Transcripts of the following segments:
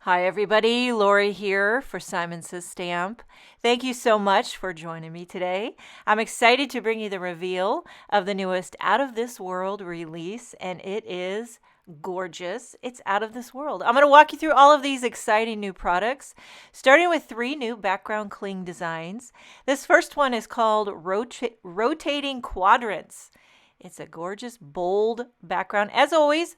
Hi everybody, Lori here for Simon Says Stamp. Thank you so much for joining me today. I'm excited to bring you the reveal of the newest Out of This World release, and it is gorgeous. It's out of this world. I'm going to walk you through all of these exciting new products, starting with 3 new background cling designs. This first one is called Rotating Quadrants. It's a gorgeous, bold background. As always,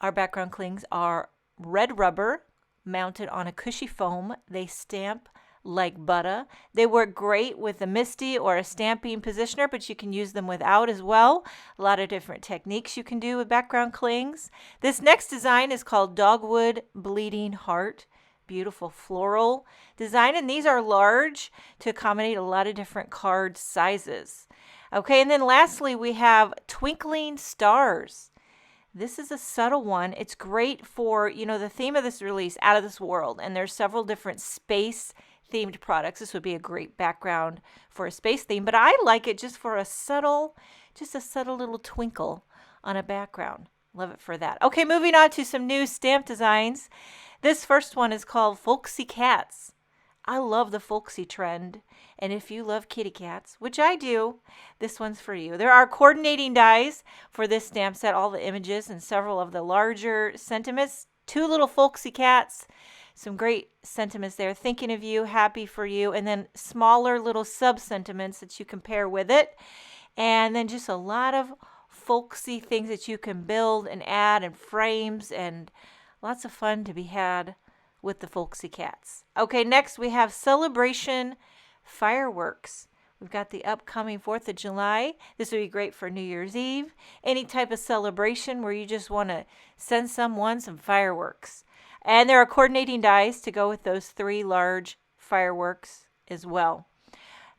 our background clings are red rubber, mounted on a cushy foam. They stamp like butter. They work great with a MISTI or a stamping positioner, but you can use them without as well. A lot of different techniques you can do with background clings. This next design is called Dogwood Bleeding Heart. Beautiful floral design, and these are large to accommodate a lot of different card sizes. Okay, and then lastly we have Twinkling Stars. This is a subtle one. It's great for, the theme of this release, Out of This World, and there's several different space-themed products. This would be a great background for a space theme, but I like it just for a subtle little twinkle on a background. Love it for that. Okay, moving on to some new stamp designs. This first one is called Folksy Cats. I love the folksy trend, and if you love kitty cats, which I do, this one's for you. There are coordinating dies for this stamp set, all the images and several of the larger sentiments. 2 little folksy cats, some great sentiments there, thinking of you, happy for you, and then smaller little sub-sentiments that you can pair with it, and then just a lot of folksy things that you can build and add and frames, and lots of fun to be had with the folksy cats. Okay, next we have Celebration Fireworks. We've got the upcoming 4th of July. This would be great for New Year's Eve. Any type of celebration where you just want to send someone some fireworks. And there are coordinating dies to go with those 3 large fireworks as well.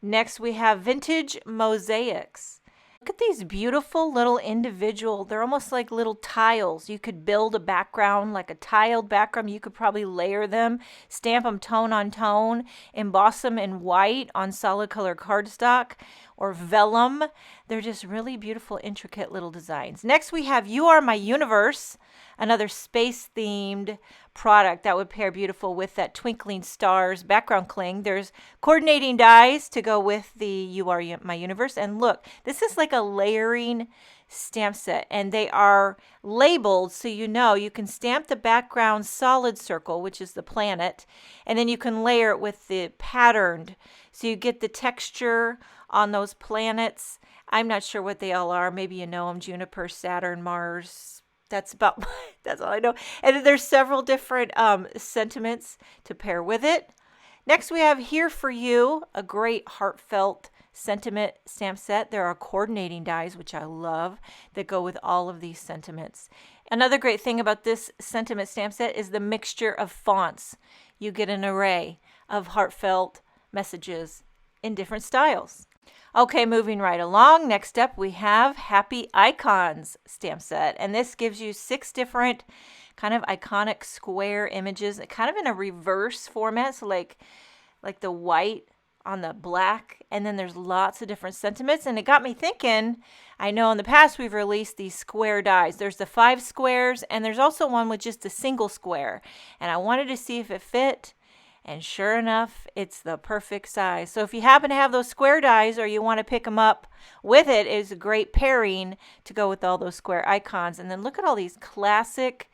Next we have Vintage Mosaics. Look at these beautiful little individual, they're almost like little tiles. You could build a background, like a tiled background. You could probably layer them, stamp them tone on tone, emboss them in white on solid color cardstock or vellum. They're just really beautiful, intricate little designs. Next we have You Are My Universe, another space-themed product that would pair beautiful with that Twinkling Stars background cling. There's coordinating dies to go with the You Are My Universe. And look, this is like a layering stamp set, and they are labeled so you can stamp the background solid circle, which is the planet, and then you can layer it with the patterned, so you get the texture on those planets. I'm not sure what they all are. Maybe you know them: Juniper, Saturn, Mars. That's all I know. And then there's several different sentiments to pair with it. Next we have Here For You, a great heartfelt sentiment stamp set. There are coordinating dies, which I love, that go with all of these sentiments. Another great thing about this sentiment stamp set is the mixture of fonts. You get an array of heartfelt messages in different styles. Okay, moving right along. Next up, we have Happy Icons stamp set. And this gives you 6 different kind of iconic square images, kind of in a reverse format. So like the white on the black, and then there's lots of different sentiments. And it got me thinking, I know in the past we've released these square dies. There's the 5 squares, and there's also one with just a single square. And I wanted to see if it fit. And sure enough, it's the perfect size. So if you happen to have those square dies or you want to pick them up with it, it's a great pairing to go with all those square icons. And then look at all these classic,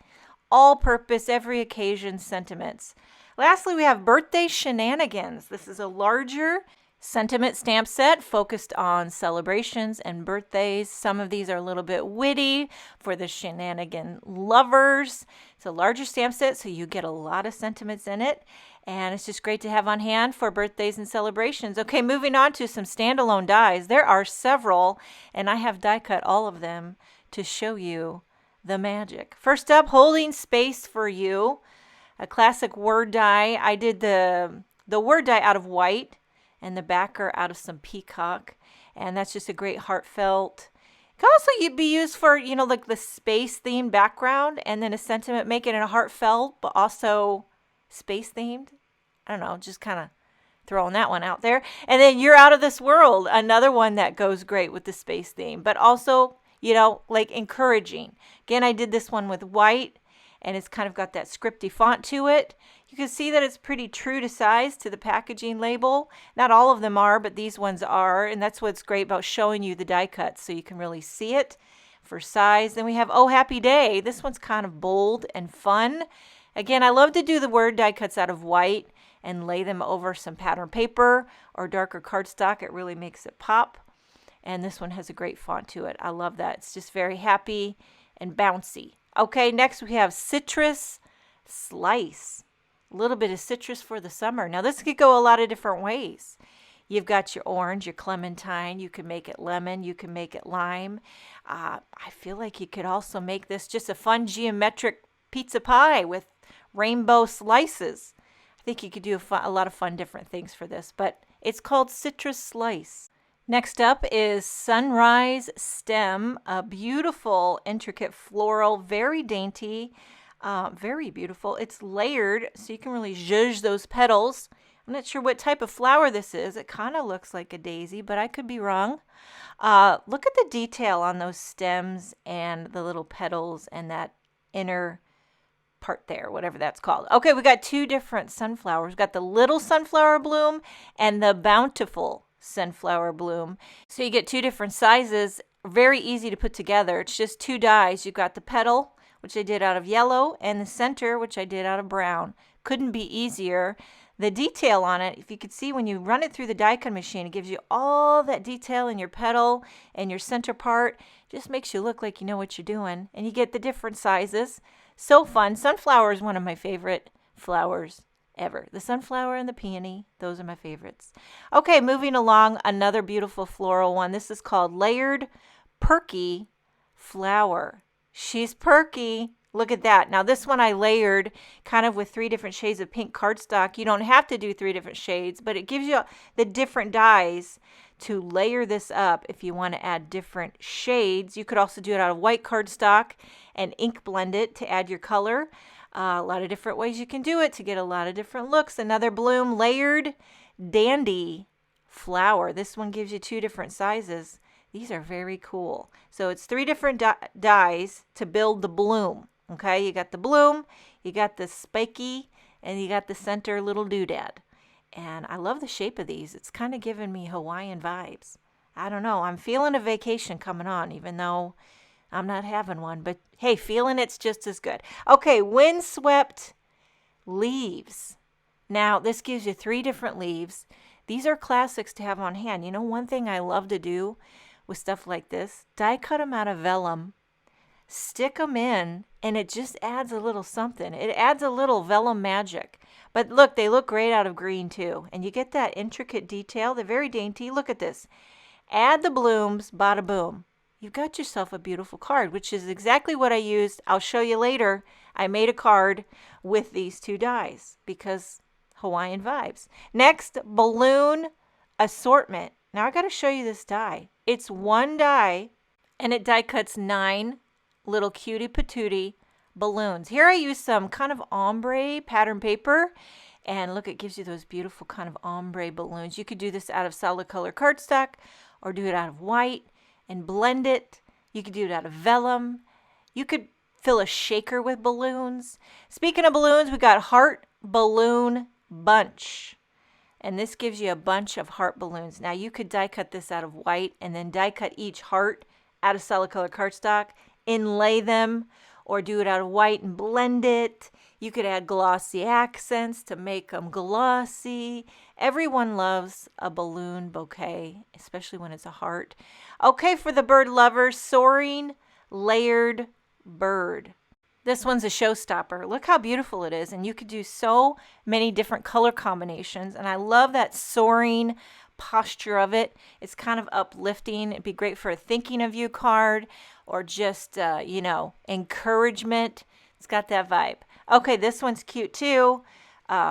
all-purpose, every occasion sentiments. Lastly, we have Birthday Shenanigans. This is a larger sentiment stamp set focused on celebrations and birthdays. Some of these are a little bit witty for the shenanigan lovers. It's a larger stamp set, so you get a lot of sentiments in it. And it's just great to have on hand for birthdays and celebrations. Okay, moving on to some standalone dies. There are several, and I have die cut all of them to show you the magic. First up, Holding Space for You, a classic word die. I did the word die out of white and the backer out of some peacock. And that's just a great heartfelt. It can also be used for, like the space-themed background, and then a sentiment, make it in a heartfelt, but also space-themed. I don't know, just kind of throwing that one out there. And then You're Out of This World, another one that goes great with the space theme, but also, like encouraging. Again, I did this one with white and it's kind of got that scripty font to it. You can see that it's pretty true to size to the packaging label. Not all of them are, but these ones are, and that's what's great about showing you the die cuts so you can really see it for size. Then we have Oh Happy Day. This one's kind of bold and fun. Again, I love to do the word die cuts out of white and lay them over some pattern paper or darker cardstock. It really makes it pop. And this one has a great font to it. I love that. It's just very happy and bouncy. Okay, next we have Citrus Slice. A little bit of citrus for the summer. Now this could go a lot of different ways. You've got your orange, your clementine. You can make it lemon. You can make it lime. I feel like you could also make this just a fun geometric pizza pie with rainbow slices. I think you could do a lot of fun different things for this, but it's called Citrus Slice. Next up is Sunrise Stem, a beautiful, intricate floral, very dainty, very beautiful. It's layered, so you can really zhuzh those petals. I'm not sure what type of flower this is. It kind of looks like a daisy, but I could be wrong. Look at the detail on those stems and the little petals and that inner part there, whatever that's called. Okay, we got two different sunflowers. We've got the little sunflower bloom and the bountiful sunflower bloom. So you get two different sizes, very easy to put together. It's just two dies. You've got the petal, which I did out of yellow, and the center, which I did out of brown. Couldn't be easier. The detail on it, if you could see when you run it through the die cut machine, it gives you all that detail in your petal and your center part. Just makes you look like you know what you're doing. And you get the different sizes. So fun. Sunflower is one of my favorite flowers ever. The sunflower and the peony, those are my favorites. Okay, moving along, another beautiful floral one. This is called Layered Perky Flower. She's perky. Look at that. Now this one I layered kind of with 3 different shades of pink cardstock. You don't have to do 3 different shades, but it gives you the different dies to layer this up if you want to add different shades. You could also do it out of white cardstock and ink blend it to add your color. A lot of different ways you can do it to get a lot of different looks. Another bloom, Layered Dandy Flower. This one gives you 2 different sizes. These are very cool. So it's 3 different dies to build the bloom. Okay, you got the bloom, you got the spiky, and you got the center little doodad. And I love the shape of these. It's kind of giving me Hawaiian vibes. I don't know. I'm feeling a vacation coming on, even though I'm not having one. But hey, feeling it's just as good. Okay, Windswept Leaves. Now, this gives you 3 different leaves. These are classics to have on hand. You know, one thing I love to do with stuff like this, die cut them out of vellum, stick them in, and it just adds a little something. It adds a little vellum magic. But look, they look great out of green too. And you get that intricate detail. They're very dainty. Look at this. Add the blooms, bada boom. You've got yourself a beautiful card, which is exactly what I used. I'll show you later. I made a card with these 2 dies because Hawaiian vibes. Next, Balloon Assortment. Now I got to show you this die. It's 1 die, and it die cuts 9 little cutie patootie balloons. Here I use some kind of ombre pattern paper, and look, it gives you those beautiful kind of ombre balloons. You could do this out of solid color cardstock or do it out of white and blend it. You could do it out of vellum. You could fill a shaker with balloons. Speaking of balloons, we got Heart Balloon Bunch. And this gives you a bunch of heart balloons. Now you could die cut this out of white and then die cut each heart out of solid color cardstock, inlay them, or do it out of white and blend it. You could add glossy accents to make them glossy. Everyone loves a balloon bouquet, especially when it's a heart. Okay, for the bird lovers, Soaring Layered Bird. This one's a showstopper. Look how beautiful it is. And you could do so many different color combinations. And I love that soaring posture of it. It's kind of uplifting. It'd be great for a thinking of you card or just, encouragement. It's got that vibe. Okay, this one's cute too.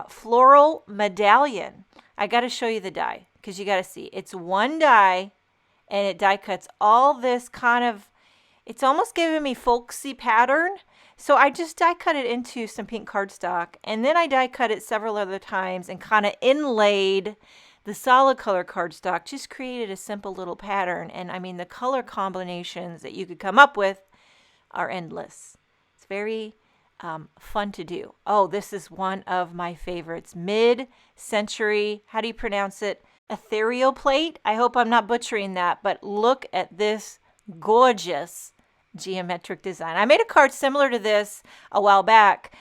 Floral Medallion. I got to show you the die because you got to see. It's 1 die and it die cuts all this kind of, it's almost giving me folksy pattern. So I just die cut it into some pink cardstock, and then I die cut it several other times and kind of inlaid the solid color cardstock, just created a simple little pattern. And I mean, the color combinations that you could come up with are endless. It's very fun to do. Oh, this is one of my favorites. Mid-century, how do you pronounce it? Ethereal plate. I hope I'm not butchering that, but look at this gorgeous geometric design. I made a card similar to this a while back,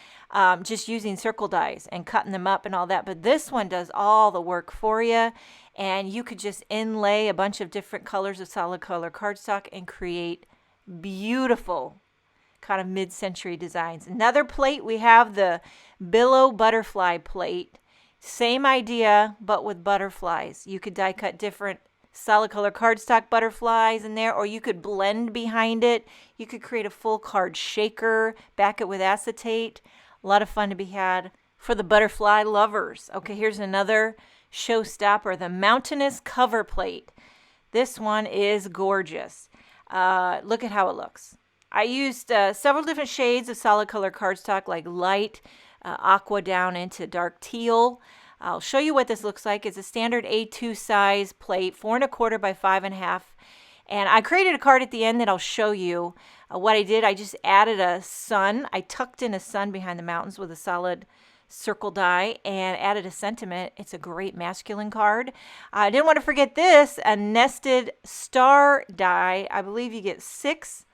just using circle dies and cutting them up and all that, but this one does all the work for you, and you could just inlay a bunch of different colors of solid color cardstock and create beautiful kind of mid-century designs. Another plate, we have the billow butterfly plate. Same idea, but with butterflies. You could die cut different solid color cardstock butterflies in there, or you could blend behind it. You could create a full card shaker, back it with acetate. A lot of fun to be had for the butterfly lovers. Okay, here's another showstopper, the mountainous cover plate. This one is gorgeous. Look at how it looks. I used several different shades of solid color cardstock, like light aqua down into dark teal. I'll show you what this looks like. It's a standard A2 size plate, 4 1/4 by 5 1/2. And I created a card at the end that I'll show you. What I did, I just added a sun. I tucked in a sun behind the mountains with a solid circle die and added a sentiment. It's a great masculine card. I didn't want to forget this, a nested star die. I believe you get 6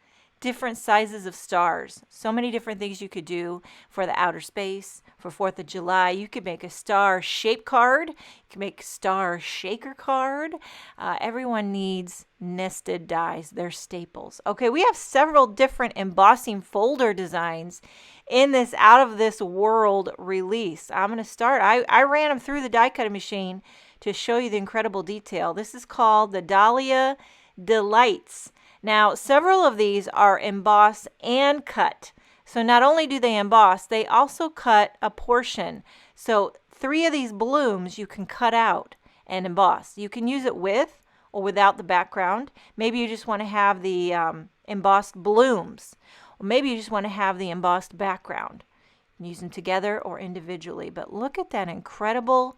different sizes of stars. So many different things you could do for the outer space, for 4th of July. You could make a star shape card. You can make a star shaker card. Everyone needs nested dies. They're staples. Okay, we have several different embossing folder designs in this Out of This World release. I'm going to start. I ran them through the die cutting machine to show you the incredible detail. This is called the Dahlia Delights. Now, several of these are emboss and cut. So not only do they emboss, they also cut a portion. So 3 of these blooms you can cut out and emboss. You can use it with or without the background. Maybe you just want to have the embossed blooms. Or maybe you just want to have the embossed background. You can use them together or individually. But look at that incredible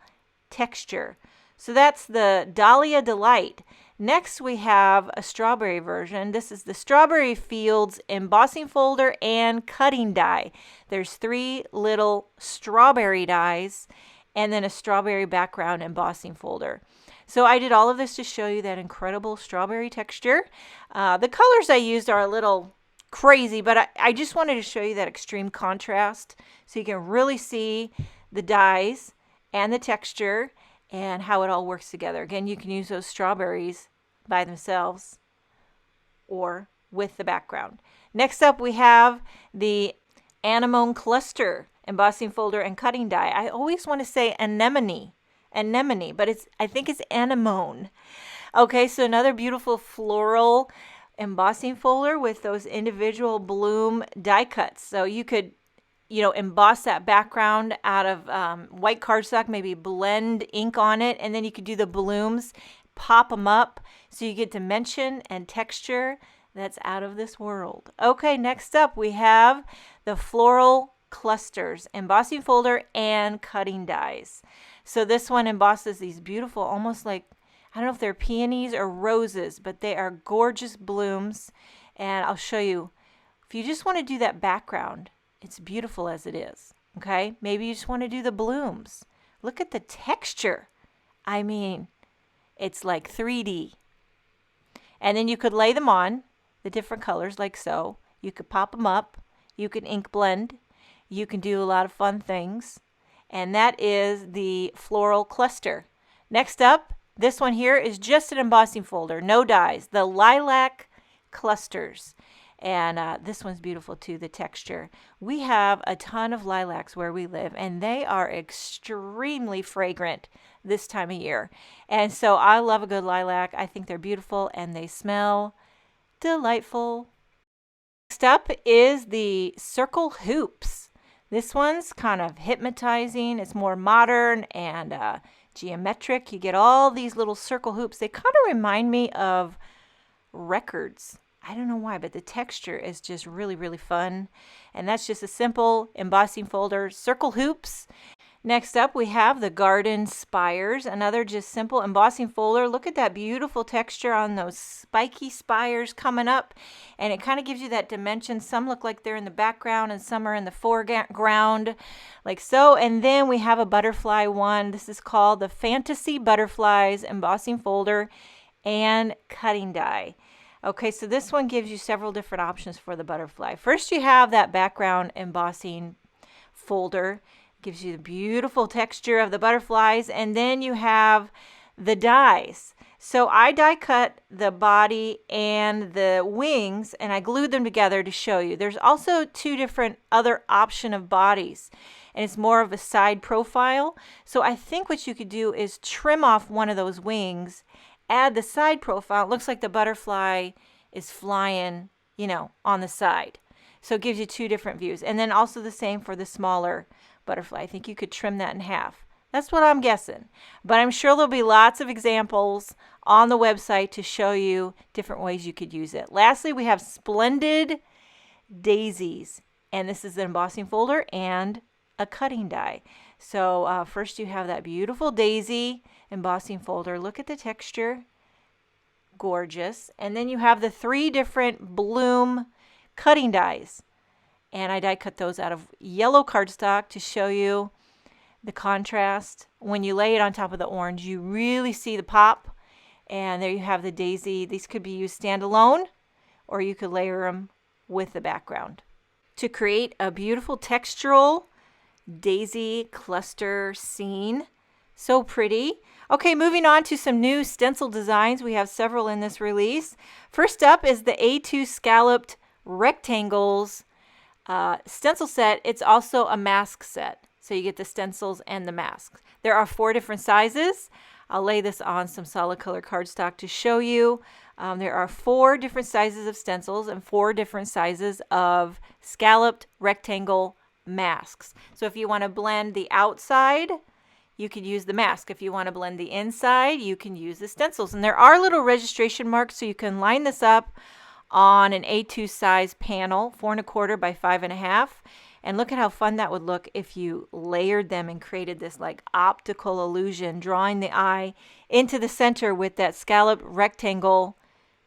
texture. So that's the Dahlia Delight. Next, we have a strawberry version. This is the Strawberry Fields embossing folder and cutting die. There's 3 little strawberry dies and then a strawberry background embossing folder. So I did all of this to show you that incredible strawberry texture. The colors I used are a little crazy, but I just wanted to show you that extreme contrast so you can really see the dies and the texture and how it all works together. Again, you can use those strawberries by themselves or with the background. Next up, we have the anemone cluster embossing folder and cutting die. I always want to say anemone, but I think it's anemone. Okay, so another beautiful floral embossing folder with those individual bloom die cuts. So you could emboss that background out of white cardstock, maybe blend ink on it, and then you could do the blooms, pop them up so you get dimension and texture that's out of this world. Okay, next up we have the floral clusters, embossing folder and cutting dies. So this one embosses these beautiful, almost like, I don't know if they're peonies or roses, but they are gorgeous blooms. And I'll show you, if you just want to do that background, it's beautiful as it is. Okay, maybe you just want to do the blooms. Look at the texture. I mean, it's like 3D. And then you could lay them on the different colors like so. You could pop them up. You can ink blend. You can do a lot of fun things. And that is the floral cluster. Next up, this one here is just an embossing folder, no dies, the lilac clusters. And this one's beautiful too, the texture. We have a ton of lilacs where we live, and they are extremely fragrant this time of year. And so I love a good lilac. I think they're beautiful and they smell delightful. Next up is the circle hoops. This one's kind of hypnotizing. It's more modern and geometric. You get all these little circle hoops. They kind of remind me of records. I don't know why, but the texture is just really, really fun. And that's just a simple embossing folder, circle hoops. Next up, we have the garden spires, another just simple embossing folder. Look at that beautiful texture on those spiky spires coming up, and it kind of gives you that dimension. Some look like they're in the background and some are in the foreground, like so. And then we have a butterfly one. This is called the Fantasy Butterflies embossing folder and cutting die. Okay, so this one gives you several different options for the butterfly. First, you have that background embossing folder. Gives you the beautiful texture of the butterflies, and then you have the dies. So I die cut the body and the wings, and I glued them together to show you. There's also two different other option of bodies, and it's more of a side profile. So I think what you could do is trim off one of those wings, add the side profile. It looks like the butterfly is flying, you know, on the side. So it gives you two different views. And then also the same for the smaller butterfly. I think you could trim that in half. That's what I'm guessing. But I'm sure there'll be lots of examples on the website to show you different ways you could use it. Lastly, we have Splendid Daisies. And this is an embossing folder and a cutting die. So first you have that beautiful daisy embossing folder. Look at the texture. Gorgeous. And then you have the 3 different bloom cutting dies. And I die cut those out of yellow cardstock to show you the contrast. When you lay it on top of the orange, you really see the pop. And there you have the daisy. These could be used standalone, or you could layer them with the background to create a beautiful textural daisy cluster scene. So pretty. Okay, moving on to some new stencil designs. We have several in this release. First up is the A2 scalloped rectangles stencil set. It's also a mask set, so you get the stencils and the masks. There are 4 different sizes. I'll lay this on some solid color cardstock to show you. There are 4 different sizes of stencils and 4 different sizes of scalloped rectangle masks. So if you want to blend the outside, you can use the mask. If you want to blend the inside, you can use the stencils. And there are little registration marks, so you can line this up on an A2 size panel, 4 1/4 by 5 1/2. And look at how fun that would look if you layered them and created this like optical illusion, drawing the eye into the center with that scalloped rectangle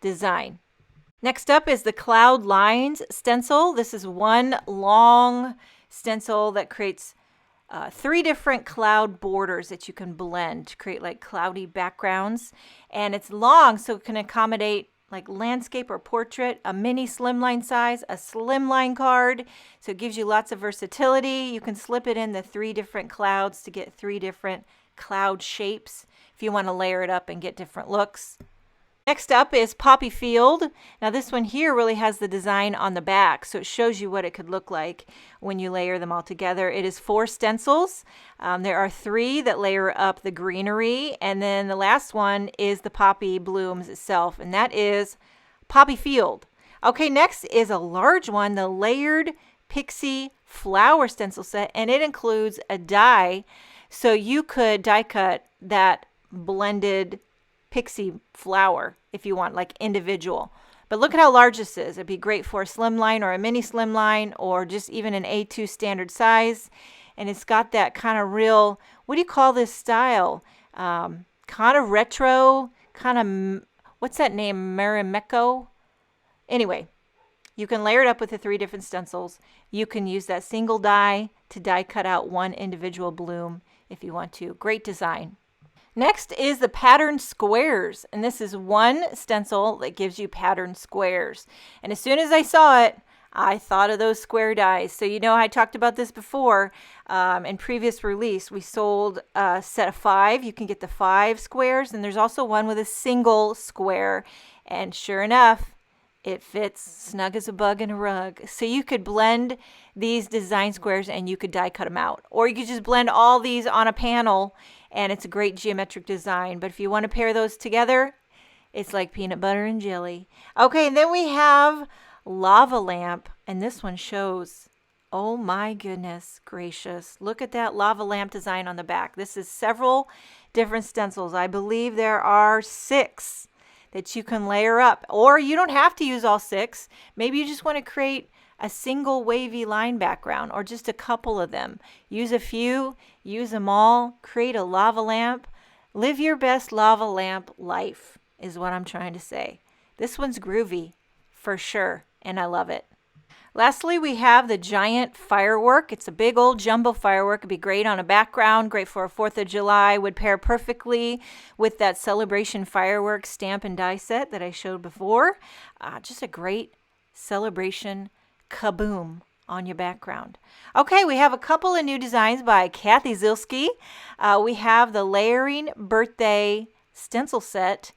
design. Next up is the Cloud Lines stencil. This is one long stencil that creates 3 different cloud borders that you can blend to create like cloudy backgrounds. And it's long, so it can accommodate like landscape or portrait, a mini slimline size, a slimline card. So it gives you lots of versatility. You can slip it in the 3 different clouds to get 3 different cloud shapes if you want to layer it up and get different looks. Next up is Poppy Field. Now this one here really has the design on the back, so it shows you what it could look like when you layer them all together. It is 4 stencils. There are 3 that layer up the greenery, and then the last one is the poppy blooms itself, and that is Poppy Field. Okay, next is a large one, the Layered Pixie Flower stencil set, and it includes a die, so you could die cut that blended pixie flower if you want, like individual. But look at how large this is. It'd be great for a slimline or a mini slimline or just even an A2 standard size. And it's got that kind of real, what do you call this style? Kind of retro, kind of, what's that name? Marimekko? Anyway, you can layer it up with the 3 different stencils. You can use that single die to die cut out one individual bloom if you want to. Great design. Next is the patterned squares, and this is one stencil that gives you patterned squares. And as soon as I saw it, I thought of those square dies. So you know I talked about this before in previous release. We sold a set of 5. You can get the 5 squares, and there's also one with a single square. And sure enough, it fits snug as a bug in a rug. So you could blend these design squares and you could die cut them out. Or you could just blend all these on a panel and it's a great geometric design. But if you want to pair those together, it's like peanut butter and jelly. Okay, and then we have Lava Lamp, and this one shows, oh my goodness gracious, look at that lava lamp design on the back. This is several different stencils. I believe there are 6 that you can layer up, or you don't have to use all 6. Maybe you just want to create a single wavy line background or just a couple of them. Use a few, use them all, create a lava lamp. Live your best lava lamp life is what I'm trying to say. This one's groovy for sure, and I love it. Lastly, we have the giant firework. It's a big old jumbo firework. It'd be great on a background, great for a 4th of July, would pair perfectly with that celebration fireworks stamp and die set that I showed before. Just a great celebration kaboom on your background. Okay, we have a couple of new designs by Kathy Zilski. We have the Layering Birthday Stencil Set,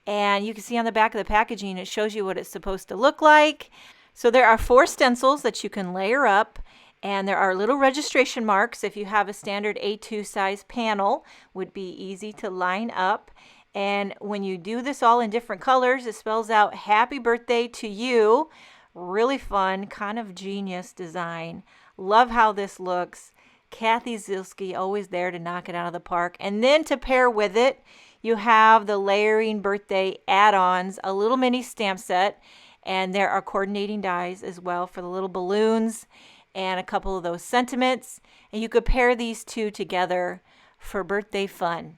and you can see on the back of the packaging it shows you what it's supposed to look like. So there are 4 stencils that you can layer up, and there are little registration marks. If you have a standard A2 size panel, would be easy to line up. And when you do this all in different colors, it spells out happy birthday to you. Really fun, kind of genius design. Love how this looks. Kathy Zilski, always there to knock it out of the park. And then to pair with it, you have the Layering Birthday add-ons, a little mini stamp set. And there are coordinating dies as well for the little balloons and a couple of those sentiments. And you could pair these two together for birthday fun.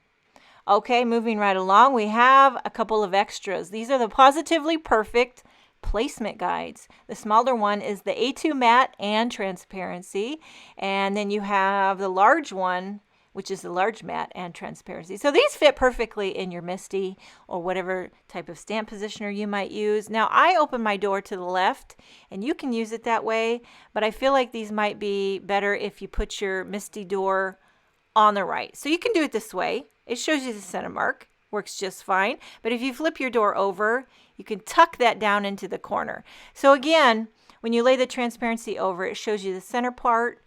Okay, moving right along, we have a couple of extras. These are the Positively Perfect placement guides. The smaller one is the A2 matte and transparency. And then you have the large one, which is the large matte and transparency. So these fit perfectly in your MISTI or whatever type of stamp positioner you might use. Now I open my door to the left and you can use it that way, but I feel like these might be better if you put your MISTI door on the right. So you can do it this way. It shows you the center mark, works just fine. But if you flip your door over, you can tuck that down into the corner. So again, when you lay the transparency over, it shows you the center part,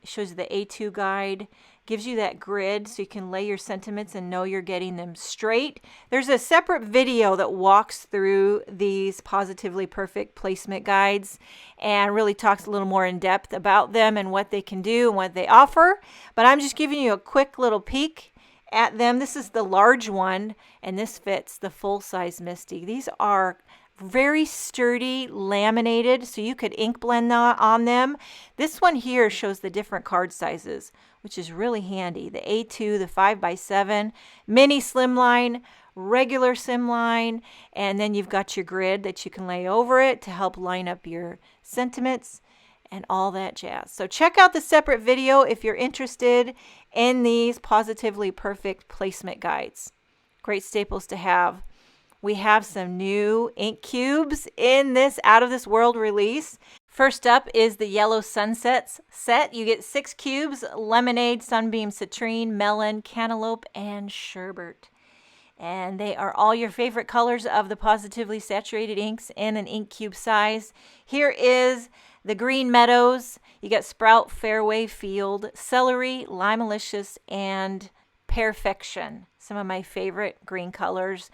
shows you the A2 guide, gives you that grid so you can lay your sentiments and know you're getting them straight. There's a separate video that walks through these Positively Perfect placement guides and really talks a little more in depth about them and what they can do and what they offer. But I'm just giving you a quick little peek at them. This is the large one, and this fits the full-size MISTI. These are very sturdy, laminated, so you could ink blend on them. This one here shows the different card sizes, which is really handy. The A2, the 5x7, mini slimline, regular slimline, and then you've got your grid that you can lay over it to help line up your sentiments and all that jazz. So check out the separate video if you're interested in these Positively Perfect placement guides. Great staples to have. We have some new ink cubes in this Out of This World release. First up is the Yellow Sunsets set. You get 6 cubes, lemonade, sunbeam, citrine, melon, cantaloupe, and sherbet. And they are all your favorite colors of the positively saturated inks in an ink cube size. Here is the Green Meadows. You got Sprout, Fairway, Field, Celery, Limalicious, and Perfection. Some of my favorite green colors.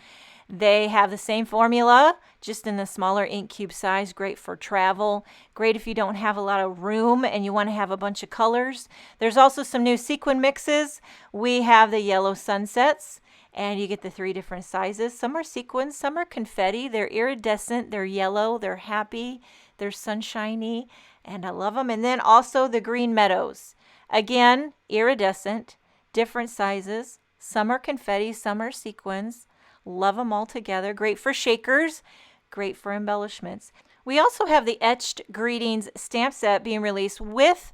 They have the same formula, just in the smaller ink cube size. Great for travel. Great if you don't have a lot of room and you want to have a bunch of colors. There's also some new sequin mixes. We have the Yellow Sunsets, and you get the 3 different sizes. Some are sequins, some are confetti. They're iridescent, they're yellow, they're happy, they're sunshiny, and I love them. And then also the Green Meadows. Again, iridescent, different sizes. Some are confetti, some are sequins. Love them all together. Great for shakers, great for embellishments. We also have the Etched Greetings stamp set being released with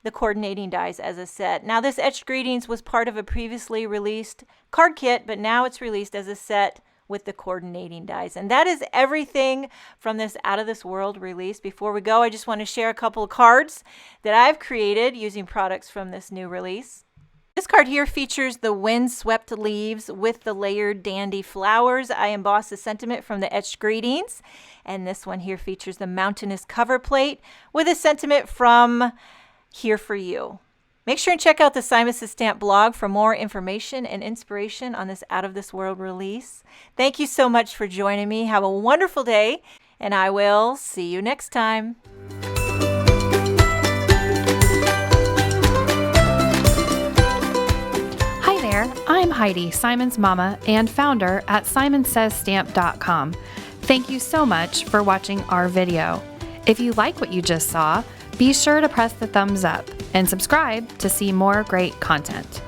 the coordinating dies as a set. Now this Etched Greetings was part of a previously released card kit, but now it's released as a set with the coordinating dies. And that is everything from this Out of This World release. Before we go, I just want to share a couple of cards that I've created using products from this new release. This card here features the windswept leaves with the layered dandy flowers. I embossed the sentiment from the Etched Greetings. And this one here features the mountainous cover plate with a sentiment from Here For You. Make sure and check out the Simon Says Stamp blog for more information and inspiration on this Out of This World release. Thank you so much for joining me. Have a wonderful day, and I will see you next time. I'm Heidi, Simon's mama and founder at SimonSaysStamp.com. Thank you so much for watching our video. If you like what you just saw, be sure to press the thumbs up and subscribe to see more great content.